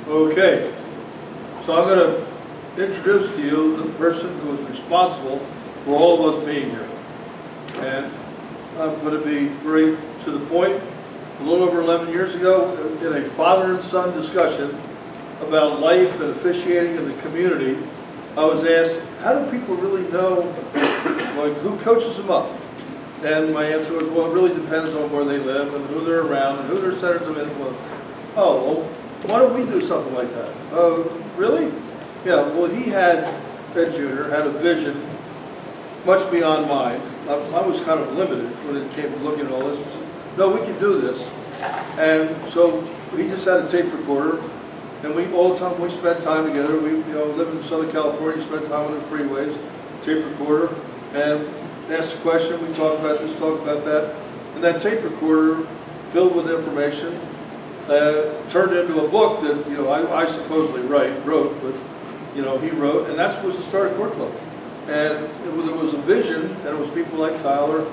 Okay, so I'm going to introduce to you the person who is responsible for all of us being here. And I'm going to be very to the point. A little over 11 years ago, in a father and son discussion about life and officiating in the community, I was asked, how do people really know, like, who coaches them up? And my answer was, well, it really depends on where they live and who they're around and who their centers of influence. Oh, well, why don't we do something like that? Really? Yeah, well, Ed Jr. had a vision much beyond mine. I was kind of limited when it came to looking at all this. No, we can do this. And so he just had a tape recorder, and all the time we spent time together. We live in Southern California, spent time on the freeways, tape recorder, and asked a question, we talked about this, talked about that. And that tape recorder, filled with information, turned into a book that I supposedly wrote, but he wrote, and that was the start of Court Club. And there was a vision, and it was people like Tyler,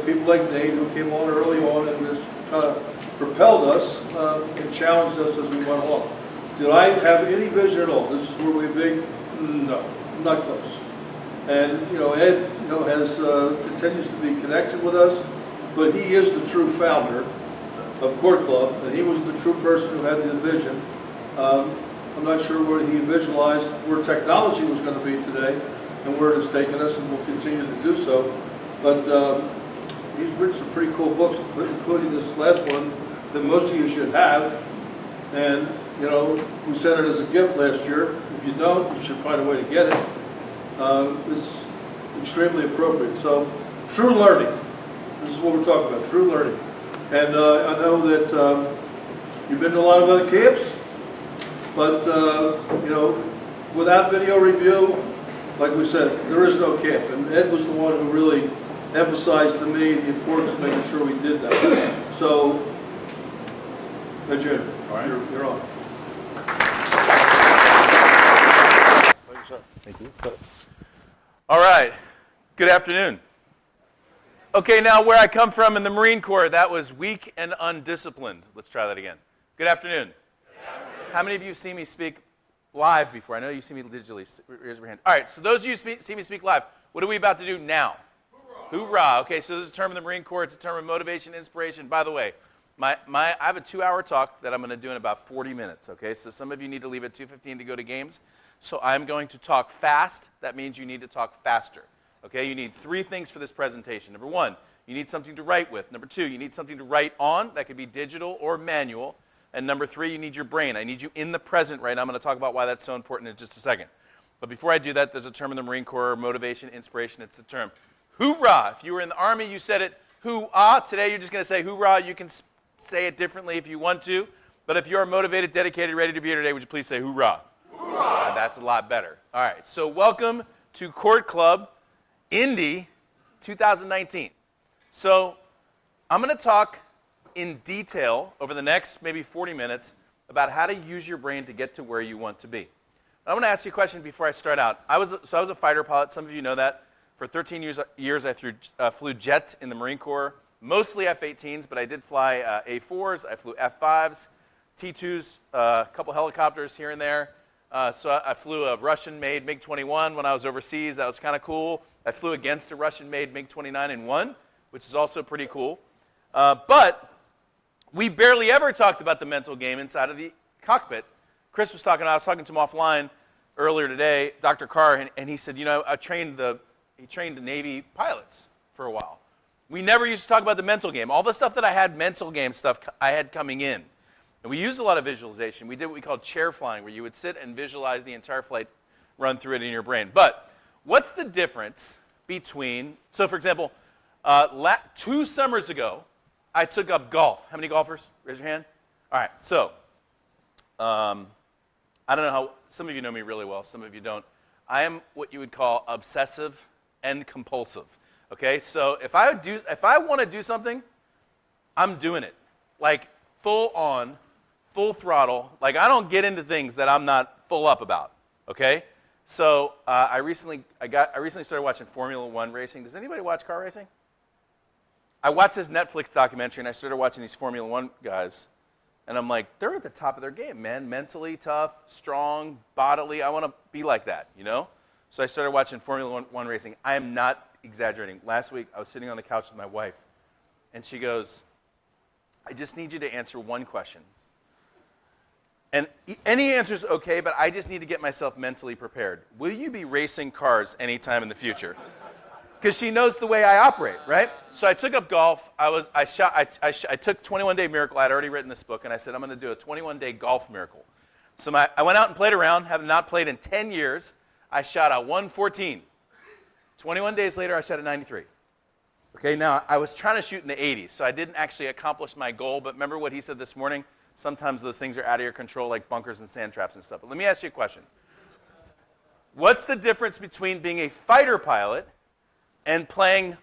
people like Nate who came on early on and just kind of propelled us and challenged us as we went along. Did I have any vision at all? This is where we're big? No, not close. And Ed has continues to be connected with us, but he is the true founder of Court Club, and he was the true person who had the vision. I'm not sure where he visualized where technology was going to be today and where it has taken us, and will continue to do so. But he's written some pretty cool books, including this last one that most of you should have. And we sent it as a gift last year. If you don't, you should find a way to get it. It's extremely appropriate. So, true learning. This is what we're talking about, true learning. And I know that you've been to a lot of other camps, but without video review, like we said, there is no camp. And Ed was the one who really emphasized to me the importance of making sure we did that. So, Ed Jr., all right, you're on. Thank you, sir. Thank you. All right. Good afternoon. Okay, now where I come from in the Marine Corps, that was weak and undisciplined. Let's try that again. Good afternoon. Good afternoon. How many of you have seen me speak live before? I know you see me digitally. Raise your hand. All right, so those of you who see me speak live, what are we about to do now? Hoorah. Hoorah. Okay, so this is a term in the Marine Corps. It's a term of motivation, inspiration. By the way, I have a 2-hour talk that I'm going to do in about 40 minutes, okay? So some of you need to leave at 2:15 to go to games. So I'm going to talk fast. That means you need to talk faster, okay? You need 3 things for this presentation. Number 1, you need something to write with. Number 2, you need something to write on. That could be digital or manual. And number 3, you need your brain. I need you in the present right now. I'm going to talk about why that's so important in just a second. But before I do that, there's a term in the Marine Corps, motivation, inspiration. It's the term hoorah. If you were in the Army, you said it hoo-ah. Today, you're just going to say hoorah. You can say it differently if you want to. But if you're motivated, dedicated, ready to be here today, would you please say hoorah? Hoorah! That's a lot better. All right, so welcome to Court Club Indy 2019. So I'm going to talk in detail over the next maybe 40 minutes about how to use your brain to get to where you want to be. I want to ask you a question before I start out. I was a fighter pilot. Some of you know that. For 13 years I flew jets in the Marine Corps, mostly F-18s, but I did fly A-4s. I flew F-5s, T-2s, a couple helicopters here and there. So I flew a Russian-made MiG-21 when I was overseas. That was kind of cool. I flew against a Russian-made MiG-29 and won, which is also pretty cool. But we barely ever talked about the mental game inside of the cockpit. Chris was talking, I was talking to him offline earlier today, Dr. Carr, and he said, he trained the Navy pilots for a while. We never used to talk about the mental game. All the stuff that I had, mental game stuff, I had coming in. And we used a lot of visualization. We did what we called chair flying, where you would sit and visualize the entire flight, run through it in your brain. But what's the difference between, so for example, 2 summers ago, I took up golf. How many golfers? Raise your hand. All right, so I don't know how, some of you know me really well, some of you don't. I am what you would call obsessive and compulsive. Okay, so if I want to do something, I'm doing it. Like full on, full throttle. Like I don't get into things that I'm not full up about. Okay? So I recently started watching Formula One racing. Does anybody watch car racing? I watched this Netflix documentary and I started watching these Formula One guys. And I'm like, they're at the top of their game, man. Mentally tough, strong, bodily. I want to be like that, you know? So I started watching Formula One racing. I am not exaggerating. Last week, I was sitting on the couch with my wife, and she goes, I just need you to answer one question. And any answer is okay, but I just need to get myself mentally prepared. Will you be racing cars anytime in the future? Because she knows the way I operate, right? So I took up golf. I took 21 Day Miracle. I had already written this book, and I said I'm going to do a 21-day golf miracle. So I went out and played around, having not played in 10 years. I shot a 114. 21 days later, I shot a 93. Okay, now I was trying to shoot in the 80s, so I didn't actually accomplish my goal. But remember what he said this morning? Sometimes those things are out of your control, like bunkers and sand traps and stuff. But let me ask you a question. What's the difference between being a fighter pilot and playing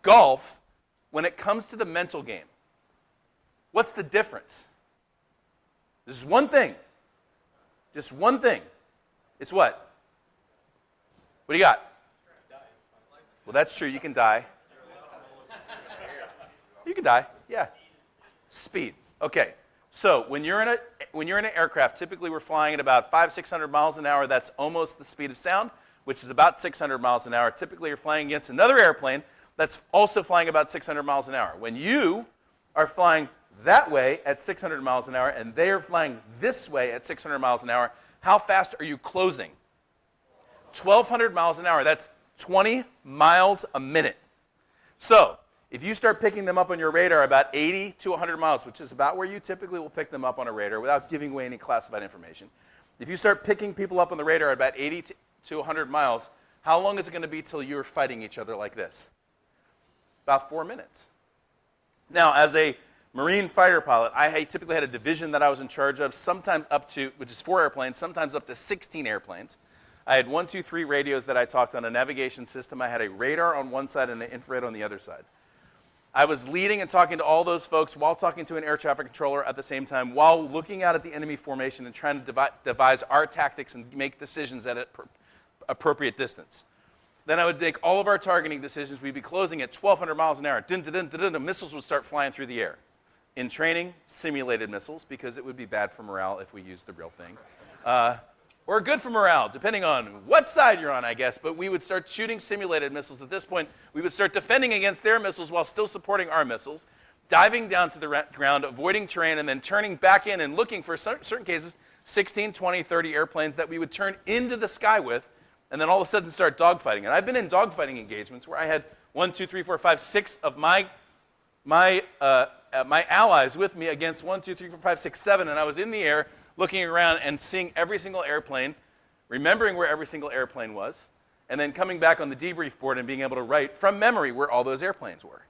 golf when it comes to the mental game? What's the difference? This is one thing. Just one thing. It's what? What do you got? Well, that's true. You can die. You can die. Yeah. Speed. Okay. So when you're in an aircraft, typically we're flying at about 500-600 miles an hour. That's almost the speed of sound, which is about 600 miles an hour. Typically, you're flying against another airplane that's also flying about 600 miles an hour. When you are flying that way at 600 miles an hour and they are flying this way at 600 miles an hour, how fast are you closing? 1,200 miles an hour. That's 20 miles a minute. So if you start picking them up on your radar about 80 to 100 miles, which is about where you typically will pick them up on a radar without giving away any classified information, if you start picking people up on the radar at about 80 to 100 miles, how long is it going to be till you're fighting each other like this? About 4 minutes. Now, as a Marine fighter pilot, I typically had a division that I was in charge of, sometimes up to, which is 4 airplanes, sometimes up to 16 airplanes. I had 1, 2, 3 radios that I talked on, a navigation system. I had a radar on one side and an infrared on the other side. I was leading and talking to all those folks while talking to an air traffic controller at the same time, while looking out at the enemy formation and trying to devise our tactics and make decisions at an appropriate distance. Then I would make all of our targeting decisions. We'd be closing at 1,200 miles an hour. Dun, dun, dun, dun, dun, the missiles would start flying through the air. In training, simulated missiles, because it would be bad for morale if we used the real thing. Or good for morale, depending on what side you're on, I guess. But we would start shooting simulated missiles. At this point, we would start defending against their missiles while still supporting our missiles, diving down to the ground, avoiding terrain, and then turning back in and looking for certain cases, 16, 20, 30 airplanes that we would turn into the sky with, and then all of a sudden start dogfighting. And I've been in dogfighting engagements where I had 1, 2, 3, 4, 5, 6 of my allies with me against 1, 2, 3, 4, 5, 6, 7, and I was in the air looking around and seeing every single airplane, remembering where every single airplane was, and then coming back on the debrief board and being able to write from memory where all those airplanes were.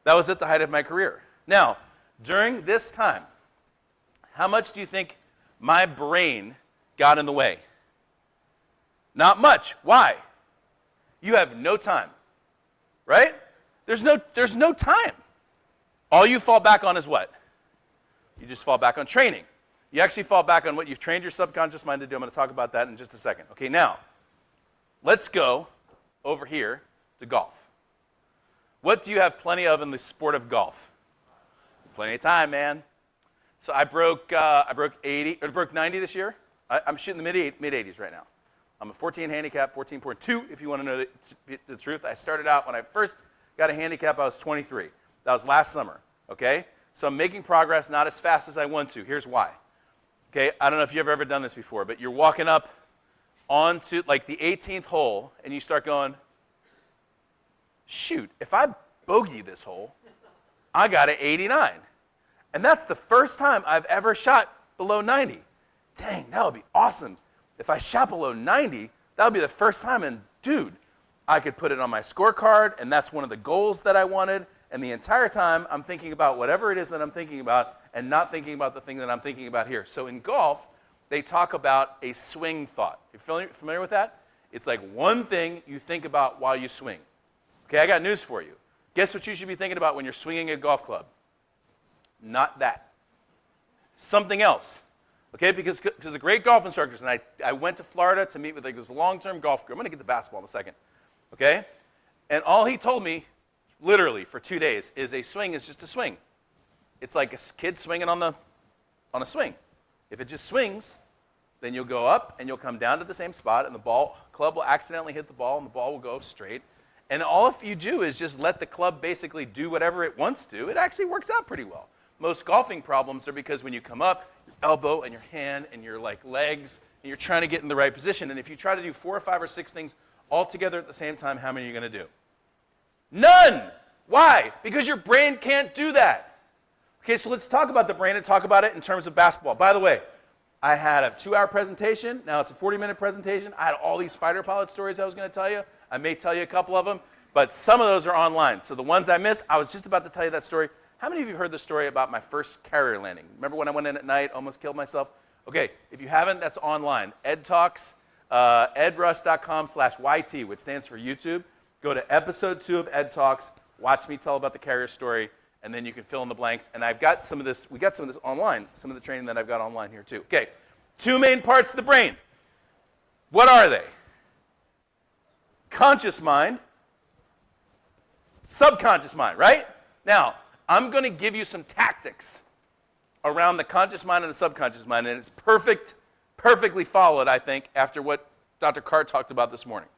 That was at the height of my career. Now, during this time, how much do you think my brain got in the way? Not much. Why? You have no time, right? There's no time. All you fall back on is what? You just fall back on training. You actually fall back on what you've trained your subconscious mind to do. I'm going to talk about that in just a second. Okay, now, let's go over here to golf. What do you have plenty of in the sport of golf? Plenty of time, man. So I broke 90 this year. I'm shooting the mid-80s right now. I'm a 14 handicap, 14.2 if you want to know the truth. I started out when I first got a handicap, I was 23. That was last summer, okay? So I'm making progress, not as fast as I want to. Here's why. Okay, I don't know if you've ever done this before, but you're walking up onto like the 18th hole, and you start going, shoot, if I bogey this hole, I got an 89. And that's the first time I've ever shot below 90. Dang, that would be awesome. If I shot below 90, that would be the first time, and dude, I could put it on my scorecard, and that's one of the goals that I wanted. And the entire time, I'm thinking about whatever it is that I'm thinking about and not thinking about the thing that I'm thinking about here. So in golf, they talk about a swing thought. You familiar with that? It's like one thing you think about while you swing. Okay, I got news for you. Guess what you should be thinking about when you're swinging a golf club? Not that. Something else. Okay, because the great golf instructors, and I went to Florida to meet with like this long-term golf group. I'm going to get the basketball in a second. Okay? And all he told me, literally for 2 days, is a swing is just a swing. It's like a kid swinging on the on a swing. If it just swings, then you'll go up and you'll come down to the same spot, and the club will accidentally hit the ball, and the ball will go straight. And all if you do is just let the club basically do whatever it wants to, it actually works out pretty well. Most golfing problems are because when you come up, your elbow and your hand and your legs, and you're trying to get in the right position. And if you try to do 4 or 5 or 6 things all together at the same time, how many are you going to do? None! Why? Because your brain can't do that. Okay, so let's talk about the brain and talk about it in terms of basketball. By the way, I had a 2-hour presentation. Now it's a 40-minute presentation. I had all these fighter pilot stories I was going to tell you. I may tell you a couple of them, but some of those are online. So the ones I missed, I was just about to tell you that story. How many of you heard the story about my first carrier landing? Remember when I went in at night, almost killed myself? Okay, if you haven't, that's online. Ed Talks, edrush.com/YT, which stands for YouTube. Go to episode 2 of Ed Talks, watch me tell about the carrier story, and then you can fill in the blanks. And I've got some of this, we got some of this online, some of the training that I've got online here too. Okay, 2 main parts of the brain. What are they? Conscious mind, subconscious mind, right? Now, I'm going to give you some tactics around the conscious mind and the subconscious mind, and it's perfectly followed, I think, after what Dr. Carr talked about this morning.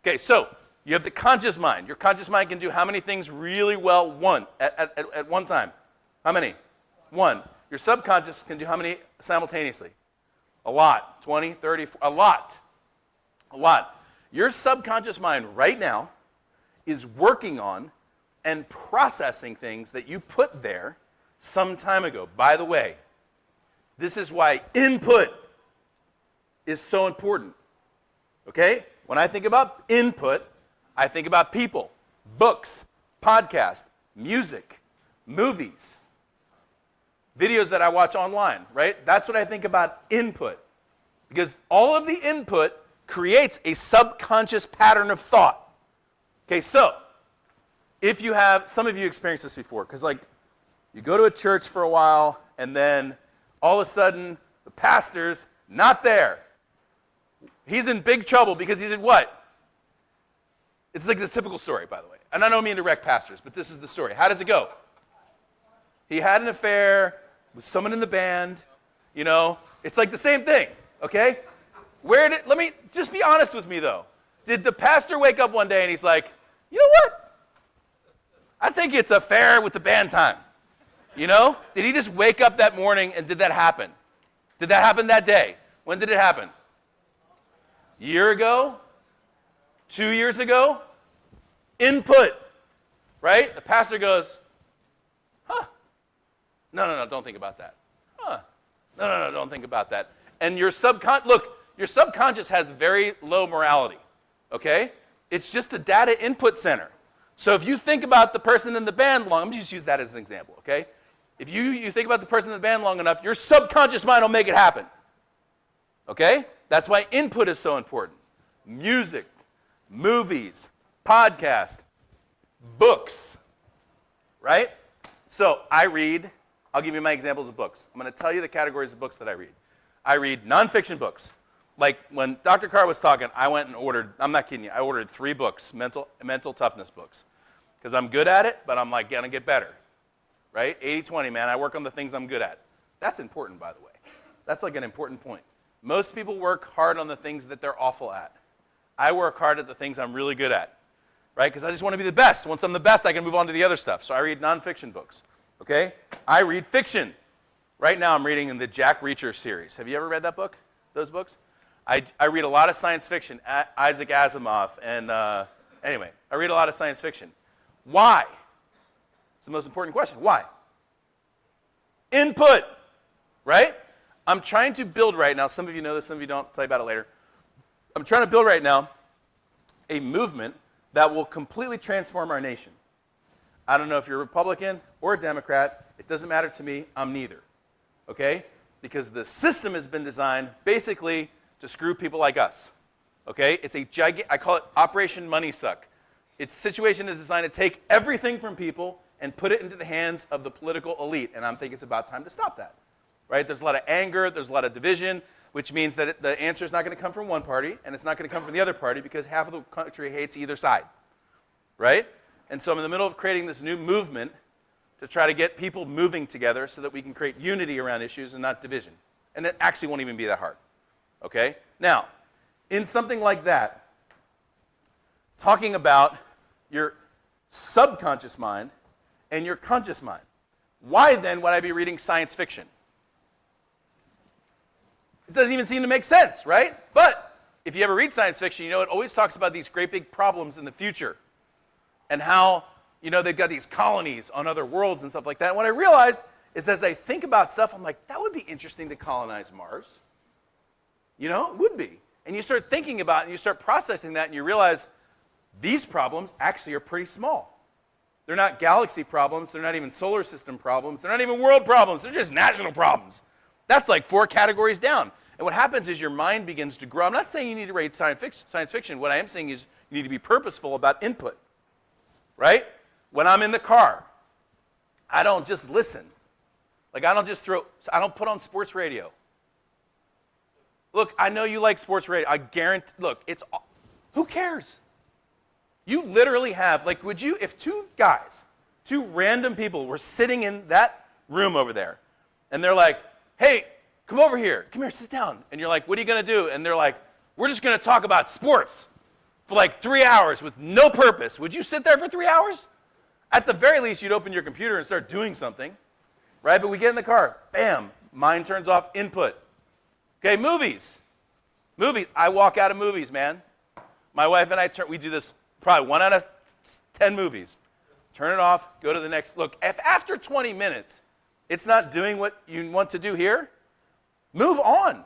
Okay, so you have the conscious mind. Your conscious mind can do how many things really well at one time? How many? 1. Your subconscious can do how many simultaneously? A lot. 20, 30, a lot. A lot. Your subconscious mind right now is working on and processing things that you put there some time ago. By the way, this is why input is so important. Okay? When I think about input, I think about people, books, podcasts, music, movies, videos that I watch online, right? That's what I think about input. Because all of the input creates a subconscious pattern of thought. Okay, so if you have, some of you experienced this before, because you go to a church for a while, and then all of a sudden, the pastor's not there. He's in big trouble because he did what? It's like this typical story, by the way. And I don't mean to wreck pastors, but this is the story. How does it go? He had an affair with someone in the band. You know, it's like the same thing, okay? Let me, just be honest with me, though. Did the pastor wake up one day and he's like, you know what? I think it's a fair with the band time. You know? Did he just wake up that morning and did that happen? Did that happen that day? When did it happen? A year ago? 2 years ago? Input. Right? The pastor goes, huh. No, don't think about that. Huh. No, don't think about that. And your subconscious has very low morality. Okay? It's just a data input center. So if you think about the person in the band long, let me just use that as an example, okay? If you think about the person in the band long enough, your subconscious mind will make it happen. Okay? That's why input is so important. Music, movies, podcast, books, right? So I read, I'll give you my examples of books. I'm going to tell you the categories of books that I read. I read nonfiction books. Like when Dr. Carr was talking, I went and ordered, I'm not kidding you, I ordered 3 books, mental toughness books. Because I'm good at it, but I'm like, going to get better. Right? 80-20, man. I work on the things I'm good at. That's important, by the way. That's like an important point. Most people work hard on the things that they're awful at. I work hard at the things I'm really good at. Right? Because I just want to be the best. Once I'm the best, I can move on to the other stuff. So I read nonfiction books. Okay? I read fiction. Right now I'm reading in the Jack Reacher series. Have you ever read that book? Those books? I read a lot of science fiction. Isaac Asimov. And anyway, I read a lot of science fiction. Why? It's the most important question. Why? Input, right? I'm trying to build right now, some of you know this, some of you don't, I'll tell you about it later. I'm trying to build right now a movement that will completely transform our nation. I don't know if you're a Republican or a Democrat. It doesn't matter to me. I'm neither, okay? Because the system has been designed basically to screw people like us, okay? It's a I call it Operation Money Suck. Its situation is designed to take everything from people and put it into the hands of the political elite, and I'm thinking it's about time to stop that, right? There's a lot of anger, there's a lot of division, which means that the answer is not going to come from one party, and it's not going to come from the other party because half of the country hates either side, right? And so I'm in the middle of creating this new movement to try to get people moving together so that we can create unity around issues and not division. And it actually won't even be that hard. Okay? Now, in something like that, talking about your subconscious mind and your conscious mind, why then would I be reading science fiction? It doesn't even seem to make sense, right? But if you ever read science fiction, you know it always talks about these great big problems in the future and how, you know, they've got these colonies on other worlds and stuff like that. And what I realized is as I think about stuff, I'm like, that would be interesting to colonize Mars. You know, it would be. And you start thinking about it and you start processing that and you realize these problems actually are pretty small. They're not galaxy problems. They're not even solar system problems. They're not even world problems. They're just national problems. That's like 4 categories down. And what happens is your mind begins to grow. I'm not saying you need to read science fiction. What I am saying is you need to be purposeful about input, right? When I'm in the car, I don't just listen. Like I don't put on sports radio. Look, I know you like sports radio. I guarantee, look, who cares? You literally have, like, would you, if 2 random people were sitting in that room over there, and they're like, hey, come over here, sit down. And you're like, what are you going to do? And they're like, we're just going to talk about sports for like 3 hours with no purpose. Would you sit there for 3 hours? At the very least, you'd open your computer and start doing something, right? But we get in the car, bam, mind turns off, input. Okay, movies. I walk out of movies, man. My wife and I, we do this probably 1 out of 10 movies. Turn it off, go to the next. Look, if after 20 minutes, it's not doing what you want to do here, move on.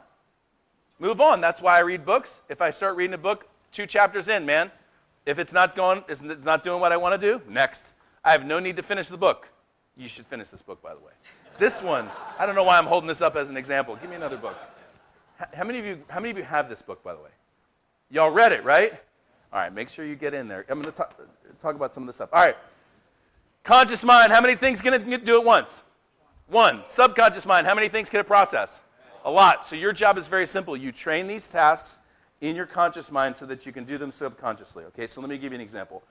Move on. That's why I read books. If I start reading a book 2 chapters in, man, if it's not doing what I want to do, next. I have no need to finish the book. You should finish this book, by the way. This one, I don't know why I'm holding this up as an example. Give me another book. How many of you have this book, by the way? Y'all read it, right? All right, make sure you get in there. I'm going to talk about some of this stuff. All right. Conscious mind, how many things can it do at once? 1. Subconscious mind, how many things can it process? A lot. So your job is very simple. You train these tasks in your conscious mind so that you can do them subconsciously. Okay, so let me give you an example.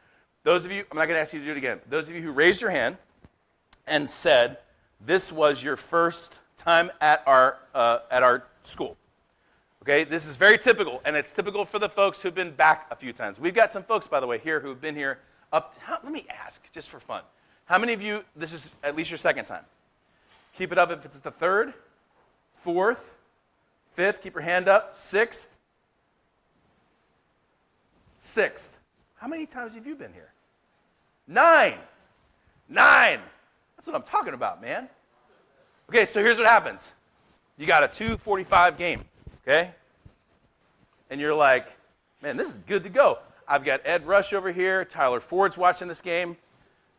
Those of you, I'm not going to ask you to do it again. Those of you who raised your hand and said this was your first time at our school. Okay, this is very typical, and it's typical for the folks who've been back a few times. We've got some folks, by the way, here who've been here let me ask, just for fun. How many of you, this is at least your second time? Keep it up if it's the 3rd, 4th, 5th, keep your hand up, 6th. 6th. How many times have you been here? 9. 9. That's what I'm talking about, man. Okay, so here's what happens. You got a 2:45 game, okay? And you're like, man, this is good to go. I've got Ed Rush over here. Tyler Ford's watching this game.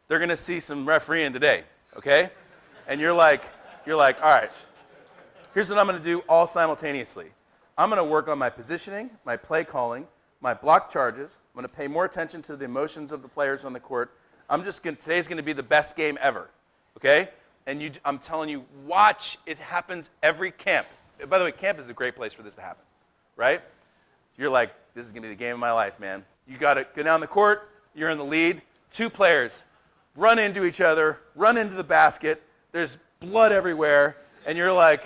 They're going to see some refereeing today, okay? And you're like, all right, here's what I'm going to do all simultaneously. I'm going to work on my positioning, my play calling, my block charges. I'm going to pay more attention to the emotions of the players on the court. Today's going to be the best game ever, okay? And I'm telling you, watch. It happens every camp. By the way, camp is a great place for this to happen, right? You're like, this is going to be the game of my life, man. You got to go down the court. You're in the lead. 2 players run into each other, run into the basket. There's blood everywhere. And you're like,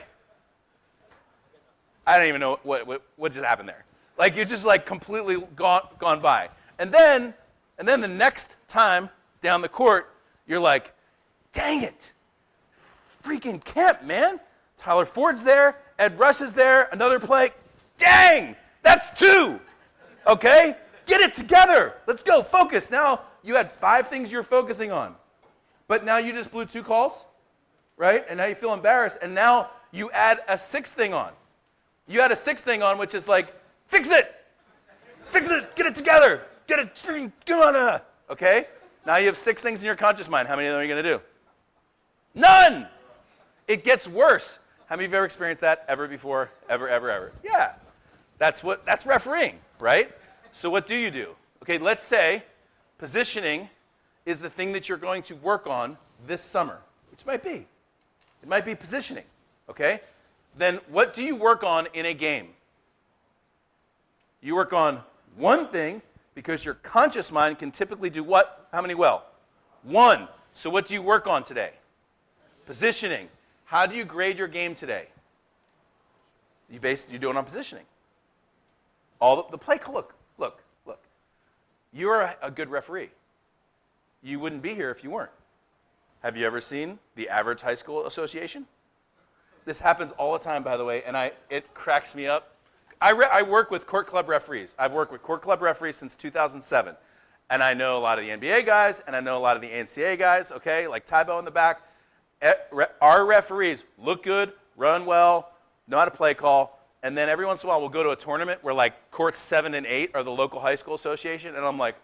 I don't even know what just happened there. Like, you're just like completely gone by. And then the next time down the court, you're like, dang it. Freaking Kemp, man. Tyler Ford's there. Ed Rush is there. Another play. Dang, that's 2. Okay? Get it together. Let's go. Focus. Now you had 5 things you're focusing on. But now you just blew 2 calls, right? And now you feel embarrassed. And now you add a 6th thing on. You add a 6th thing on, which is like, fix it. Fix it. Get it together. Get it. Come on. Okay? Now you have 6 things in your conscious mind. How many of them are you going to do? None. It gets worse. How many of you have ever experienced that ever before? Ever? Yeah. That's refereeing, right? So what do you do? Okay, let's say positioning is the thing that you're going to work on this summer, which might be. It might be positioning, okay? Then what do you work on in a game? You work on one thing because your conscious mind can typically do what? How many well? 1. So what do you work on today? Positioning. How do you grade your game today? You do it on positioning. All the play, look. You're a good referee. You wouldn't be here if you weren't. Have you ever seen the average high school association? This happens all the time, by the way, and it cracks me up. I work with court club referees. I've worked with court club referees since 2007. And I know a lot of the NBA guys, and I know a lot of the NCAA guys, okay, like Tybo in the back. Our referees look good, run well, know how to play call, and then every once in a while we'll go to a tournament where like courts 7 and 8 are the local high school association, and I'm like,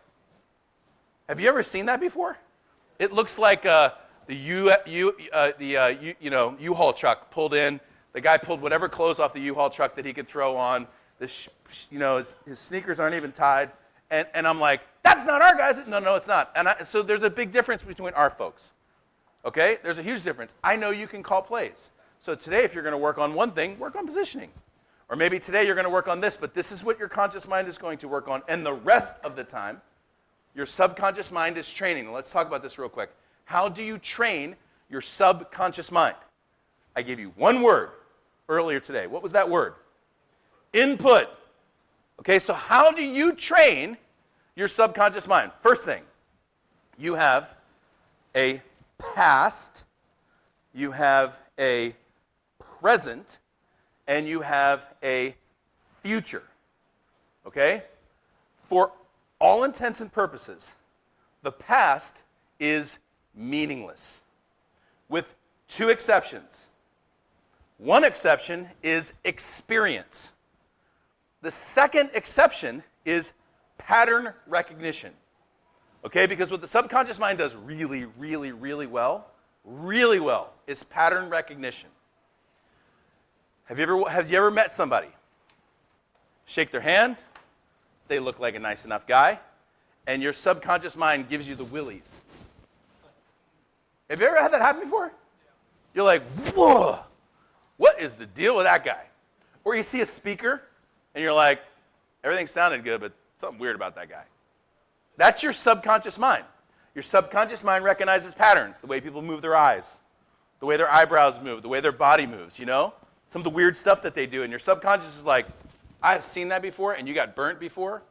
have you ever seen that before? It looks like the U-Haul truck pulled in. The guy pulled whatever clothes off the U-Haul truck that he could throw on. His sneakers aren't even tied. And I'm like, that's not our guys. No, it's not. So there's a big difference between our folks. Okay? There's a huge difference. I know you can call plays. So today, if you're going to work on one thing, work on positioning. Or maybe today you're going to work on this, but this is what your conscious mind is going to work on. And the rest of the time, your subconscious mind is training. Let's talk about this real quick. How do you train your subconscious mind? I gave you one word earlier today. What was that word? Input. Okay, so how do you train your subconscious mind? First thing, you have a past, you have a present, and you have a future. Okay? For all intents and purposes, the past is meaningless, with 2 exceptions. One exception is experience. The second exception is pattern recognition. Okay, because what the subconscious mind does really, really, really well, is pattern recognition. Have you ever met somebody? Shake their hand, they look like a nice enough guy, and your subconscious mind gives you the willies. Have you ever had that happen before? You're like, whoa, what is the deal with that guy? Or you see a speaker, and you're like, everything sounded good, but something weird about that guy. That's your subconscious mind. Your subconscious mind recognizes patterns, the way people move their eyes, the way their eyebrows move, the way their body moves, you know? Some of the weird stuff that they do. And your subconscious is like, I've seen that before, and you got burnt before.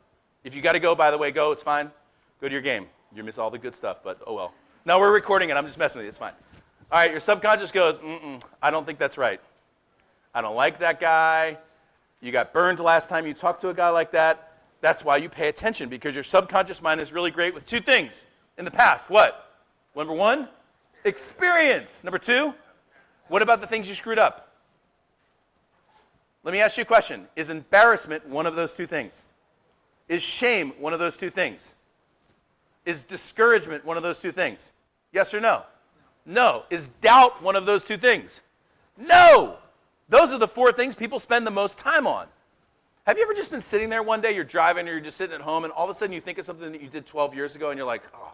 If you got to go, by the way, go. It's fine. Go to your game. You miss all the good stuff, but oh well. No, we're recording it. I'm just messing with you. It's fine. All right, your subconscious goes, I don't think that's right. I don't like that guy. You got burned last time you talked to a guy like that. That's why you pay attention, because your subconscious mind is really great with 2 things in the past. What? Number 1, experience. Number 2, what about the things you screwed up? Let me ask you a question. Is embarrassment one of those 2 things? Is shame one of those 2 things? Is discouragement one of those 2 things? Yes or no? No. Is doubt one of those 2 things? No. Those are the 4 things people spend the most time on. Have you ever just been sitting there one day, you're driving or you're just sitting at home, and all of a sudden you think of something that you did 12 years ago, and you're like, oh.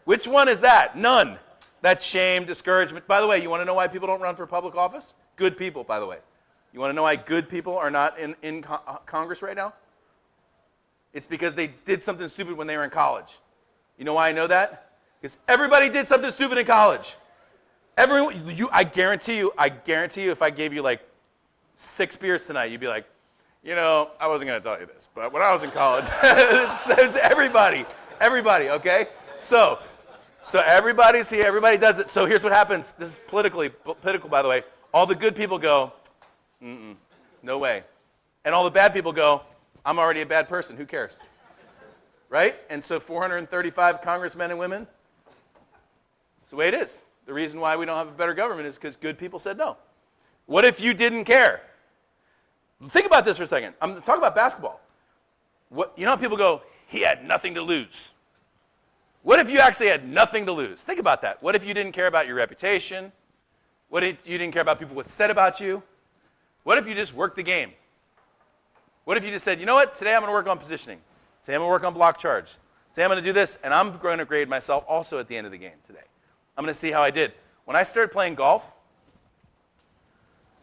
Which one is that? None. That's shame, discouragement. By the way, you want to know why people don't run for public office? Good people, by the way. You want to know why good people are not in Congress right now? It's because they did something stupid when they were in college. You know why I know that? Because everybody did something stupid in college. I guarantee you, if I gave you like 6 beers tonight, you'd be like, you know, I wasn't going to tell you this, but when I was in college, it's everybody, okay? So everybody does it. So here's what happens. This is political, by the way. All the good people go, no way. And all the bad people go, I'm already a bad person. Who cares? Right? And so 435 congressmen and women, that's the way it is. The reason why we don't have a better government is because good people said no. What if you didn't care? Think about this for a second. I'm talking about basketball. You know how people go, he had nothing to lose. What if you actually had nothing to lose? Think about that. What if you didn't care about your reputation? What if you didn't care about people what said about you? What if you just worked the game? What if you just said, you know what, today I'm going to work on positioning. Today I'm going to work on block charge. Today I'm going to do this, and I'm going to grade myself also at the end of the game today. I'm going to see how I did. When I started playing golf,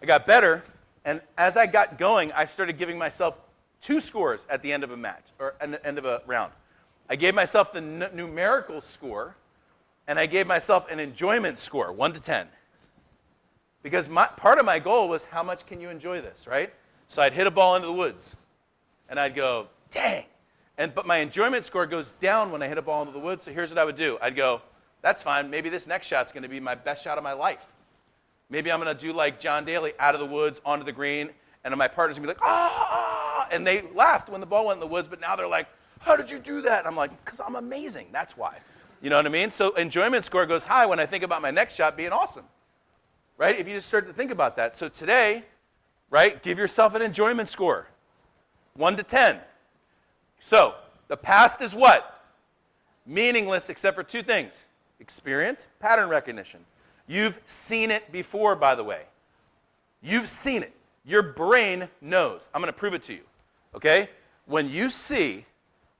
I got better, and as I got going, I started giving myself 2 scores at the end of a match, or at the end of a round. I gave myself the numerical score, and I gave myself an enjoyment score, 1 to 10. Because part of my goal was how much can you enjoy this, right? So I'd hit a ball into the woods, and I'd go, dang. But my enjoyment score goes down when I hit a ball into the woods, so here's what I would do. I'd go, that's fine. Maybe this next shot's going to be my best shot of my life. Maybe I'm going to do like John Daly, out of the woods, onto the green, and my partner's going to be like, ah! And they laughed when the ball went in the woods, but now they're like, how did you do that? And I'm like, because I'm amazing. That's why. You know what I mean? So enjoyment score goes high when I think about my next shot being awesome. Right? If you just start to think about that. So today, right, give yourself an enjoyment score, 1 to 10. So the past is what? Meaningless except for 2 things. Experience, pattern recognition. You've seen it before, by the way. You've seen it. Your brain knows. I'm going to prove it to you. Okay? When you see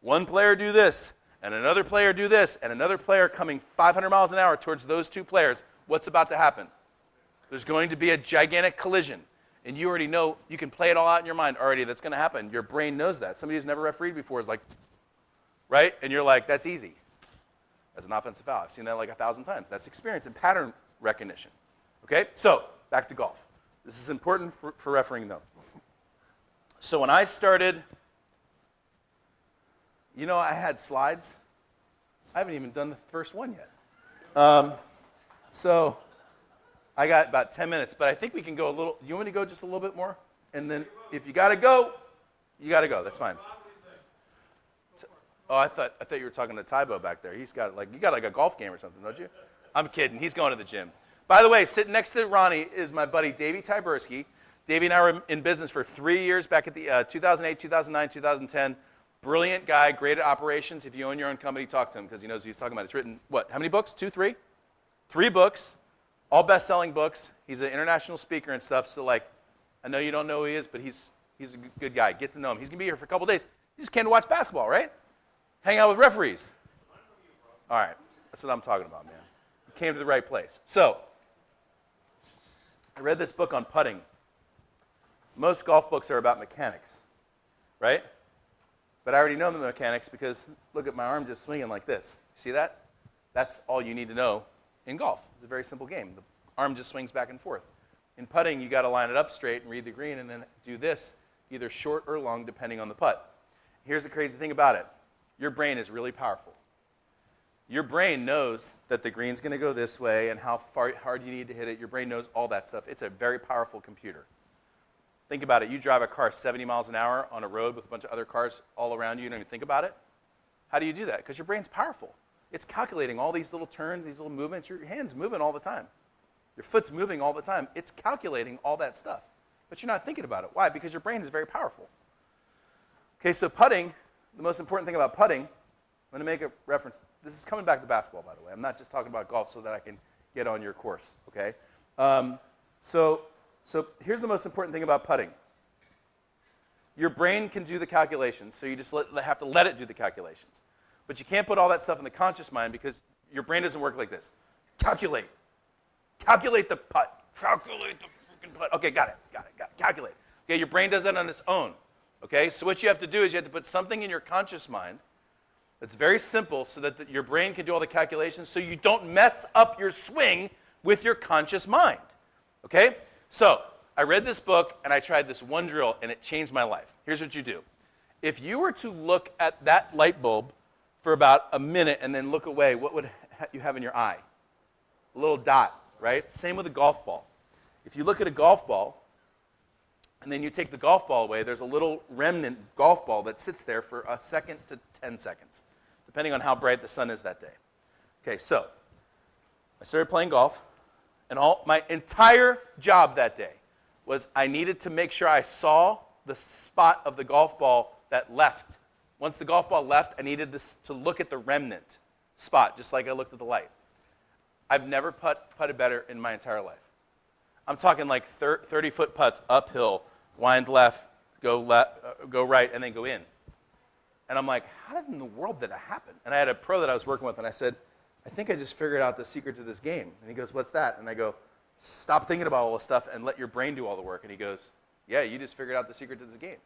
one player do this, and another player do this, and another player coming 500 miles an hour towards those 2 players, what's about to happen? There's going to be a gigantic collision. And you already know, you can play it all out in your mind already, that's going to happen. Your brain knows that. Somebody who's never refereed before is like, right? And you're like, that's easy. That's an offensive foul. I've seen that like 1,000 times. That's experience and pattern recognition. Okay? So, back to golf. This is important for refereeing, though. So when I started, I had slides. I haven't even done the first one yet. So I got about 10 minutes, but I think we can go a little. You want me to go just a little bit more? And then if you got to go, you got to go. That's fine. Oh, I thought you were talking to Tybo back there. He's got you got like a golf game or something, don't you? I'm kidding. He's going to the gym. By the way, sitting next to Ronnie is my buddy Davey Tyberski. Davey and I were in business for 3 years back at the 2008, 2009, 2010. Brilliant guy, great at operations. If you own your own company, talk to him because he knows what he's talking about. It's written, what, how many books? 2, 3? 3 books, all best-selling books. He's an international speaker and stuff. So, I know you don't know who he is, but he's a good guy. Get to know him. He's going to be here for a couple days. He just came to watch basketball, right? Hang out with referees. All right. That's what I'm talking about, man. You came to the right place. So, I read this book on putting. Most golf books are about mechanics, right? But I already know the mechanics because look at my arm just swinging like this. See that? That's all you need to know in golf. It's a very simple game. The arm just swings back and forth. In putting, you got to line it up straight and read the green and then do this, either short or long, depending on the putt. Here's the crazy thing about it. Your brain is really powerful. Your brain knows that the green's going to go this way and how hard you need to hit it. Your brain knows all that stuff. It's a very powerful computer. Think about it. You drive a car 70 miles an hour on a road with a bunch of other cars all around you. You don't even think about it. How do you do that? Because your brain's powerful. It's calculating all these little turns, these little movements. Your hand's moving all the time. Your foot's moving all the time. It's calculating all that stuff. But you're not thinking about it. Why? Because your brain is very powerful. Okay, so putting, the most important thing about putting, I'm going to make a reference. This is coming back to basketball, by the way. I'm not just talking about golf so that I can get on your course, okay? So here's the most important thing about putting. Your brain can do the calculations, so you just have to let it do the calculations. But you can't put all that stuff in the conscious mind because your brain doesn't work like this. Calculate. Calculate the putt. Calculate the freaking putt. Okay, got it. Calculate. Okay, your brain does that on its own. Okay, so what you have to do is you have to put something in your conscious mind that's very simple so that your brain can do all the calculations so you don't mess up your swing with your conscious mind. Okay? So I read this book and I tried this one drill and it changed my life. Here's what you do. If you were to look at that light bulb for about a minute and then look away, what would you have in your eye? A little dot, right? Same with a golf ball. If you look at a golf ball and then you take the golf ball away, there's a little remnant golf ball that sits there for a second to 10 seconds, depending on how bright the sun is that day. Okay, so I started playing golf. And my entire job that day was I needed to make sure I saw the spot of the golf ball that left. Once the golf ball left, I needed to look at the remnant spot, just like I looked at the light. I've never putted better in my entire life. I'm talking like 30-foot putts uphill, wind left, go right, and then go in. And I'm like, how in the world did that happen? And I had a pro that I was working with, and I said, I think I just figured out the secret to this game. And he goes, what's that? And I go, stop thinking about all this stuff and let your brain do all the work. And he goes, yeah, you just figured out the secret to this game.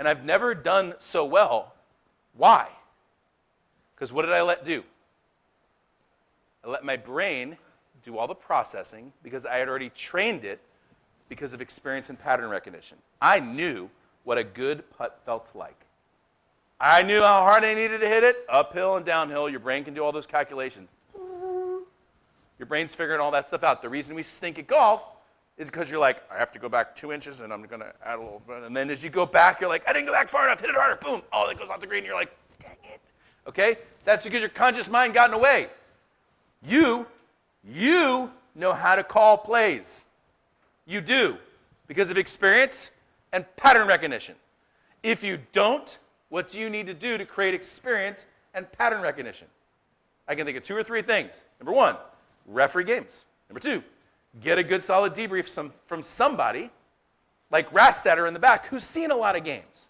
And I've never done so well. Why? Because what did I let do? I let my brain do all the processing because I had already trained it because of experience and pattern recognition. I knew what a good putt felt like. I knew how hard I needed to hit it, uphill and downhill. Your brain can do all those calculations. Your brain's figuring all that stuff out. The reason we stink at golf is because you're like, I have to go back 2 inches and I'm going to add a little bit. And then as you go back, you're like, I didn't go back far enough, hit it harder, boom. Oh, that goes off the green. You're like, dang it. Okay? That's because your conscious mind got in the way. You know how to call plays. You do, because of experience and pattern recognition. If you don't, what do you need to do to create experience and pattern recognition? I can think of 2 or 3 things. Number 1, referee games. Number 2, get a good solid debrief from somebody like Rastatter in the back who's seen a lot of games,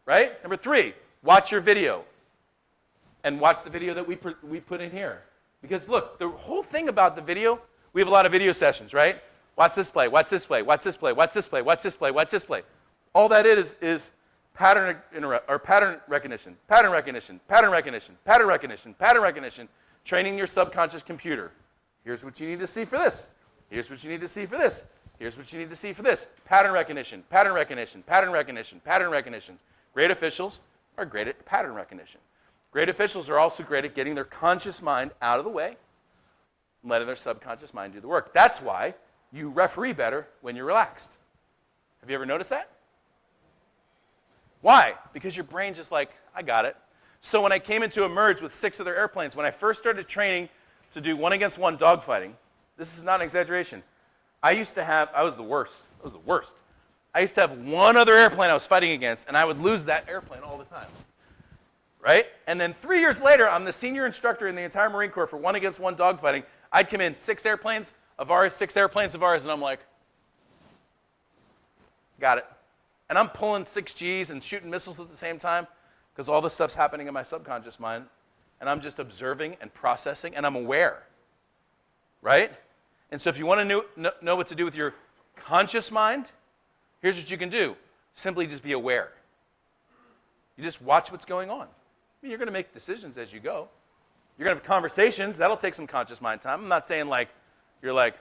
right? Number 3, watch your video and watch the video that we put in here. Because look, the whole thing about the video, we have a lot of video sessions, right? Watch this play, watch this play, watch this play, watch this play, watch this play, watch this play. All that is pattern recognition, pattern recognition, pattern recognition, pattern recognition, pattern recognition, training your subconscious computer. Here's what you need to see for this. Here's what you need to see for this. Here's what you need to see for this. Pattern recognition, pattern recognition, pattern recognition, pattern recognition. Great officials are great at pattern recognition. Great officials are also great at getting their conscious mind out of the way and letting their subconscious mind do the work. That's why you referee better when you're relaxed. Have you ever noticed that? Why? Because your brain's just like, I got it. So when I came into Emerge with 6 other airplanes, when I first started training to do 1-against-1 dogfighting, this is not an exaggeration. I was the worst. I was the worst. I used to have 1 other airplane I was fighting against, and I would lose that airplane all the time. Right? And then 3 years later, I'm the senior instructor in the entire Marine Corps for 1-against-1 dogfighting. I'd come in 6 airplanes of ours, 6 airplanes of ours, and I'm like, got it. And I'm pulling 6 Gs and shooting missiles at the same time because all this stuff's happening in my subconscious mind. And I'm just observing and processing, and I'm aware. Right? And so if you want to know what to do with your conscious mind, here's what you can do. Simply just be aware. You just watch what's going on. I mean, you're going to make decisions as you go. You're going to have conversations. That'll take some conscious mind time. I'm not saying you're like,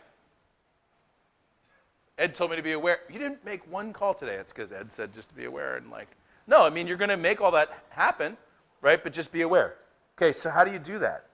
Ed told me to be aware. You didn't make 1 call today. It's because Ed said just to be aware. And no, I mean, you're going to make all that happen, right? But just be aware. Okay, so how do you do that?